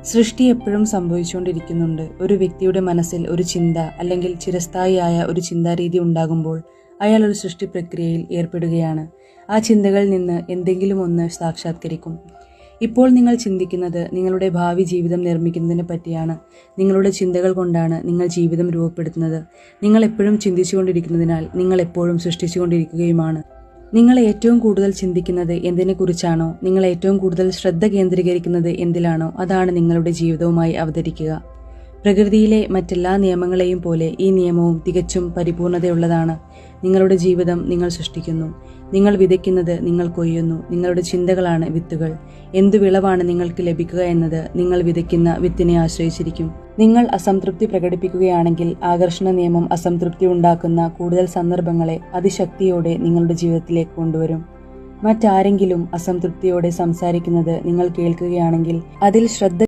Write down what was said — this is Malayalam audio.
സൃഷ്ടി എപ്പോഴും സംഭവിച്ചുകൊണ്ടിരിക്കുന്നുണ്ട്. ഒരു വ്യക്തിയുടെ മനസ്സിൽ ഒരു ചിന്ത അല്ലെങ്കിൽ ചിരസ്ഥായിയായ ഒരു ചിന്താരീതി ഉണ്ടാകുമ്പോൾ അയാൾ ഒരു സൃഷ്ടി പ്രക്രിയയിൽ ഏർപ്പെടുകയാണ്. ആ ചിന്തകളിൽ നിന്ന് എന്തെങ്കിലും ഒന്ന് സാക്ഷാത്കരിക്കും. ഇപ്പോൾ നിങ്ങൾ ചിന്തിക്കുന്നത് നിങ്ങളുടെ ഭാവി ജീവിതം നിർമ്മിക്കുന്നതിനെ പറ്റിയാണ്. നിങ്ങളുടെ ചിന്തകൾ കൊണ്ടാണ് നിങ്ങൾ ജീവിതം രൂപപ്പെടുത്തുന്നത്. നിങ്ങൾ എപ്പോഴും ചിന്തിച്ചുകൊണ്ടിരിക്കുന്നതിനാൽ നിങ്ങൾ എപ്പോഴും സൃഷ്ടിച്ചുകൊണ്ടിരിക്കുകയുമാണ്. നിങ്ങൾ ഏറ്റവും കൂടുതൽ ചിന്തിക്കുന്നത് എന്തിനെക്കുറിച്ചാണോ, നിങ്ങൾ ഏറ്റവും കൂടുതൽ ശ്രദ്ധ കേന്ദ്രീകരിക്കുന്നത് എന്തിലാണോ, അതാണ് നിങ്ങളുടെ ജീവിതവുമായി അവതരിക്കുക. പ്രകൃതിയിലെ മറ്റെല്ലാ നിയമങ്ങളെയും പോലെ ഈ നിയമവും തികച്ചും പരിപൂർണതയുള്ളതാണ്. നിങ്ങളുടെ ജീവിതം നിങ്ങൾ സൃഷ്ടിക്കുന്നു. നിങ്ങൾ വിതയ്ക്കുന്നത് നിങ്ങൾ കൊയ്യുന്നു. നിങ്ങളുടെ ചിന്തകളാണ് വിത്തുകൾ. എന്തു വിളവാണ് നിങ്ങൾക്ക് ലഭിക്കുക എന്നത് നിങ്ങൾ വിതയ്ക്കുന്ന വിത്തിനെ ആശ്രയിച്ചിരിക്കും. നിങ്ങൾ അസംതൃപ്തി പ്രകടിപ്പിക്കുകയാണെങ്കിൽ ആകർഷണ നിയമം അസംതൃപ്തി ഉണ്ടാക്കുന്ന കൂടുതൽ സന്ദർഭങ്ങളെ അതിശക്തിയോടെ നിങ്ങളുടെ ജീവിതത്തിലേക്ക് കൊണ്ടുവരും. മറ്റാരെങ്കിലും അസംതൃപ്തിയോടെ സംസാരിക്കുന്നത് നിങ്ങൾ കേൾക്കുകയാണെങ്കിൽ അതിൽ ശ്രദ്ധ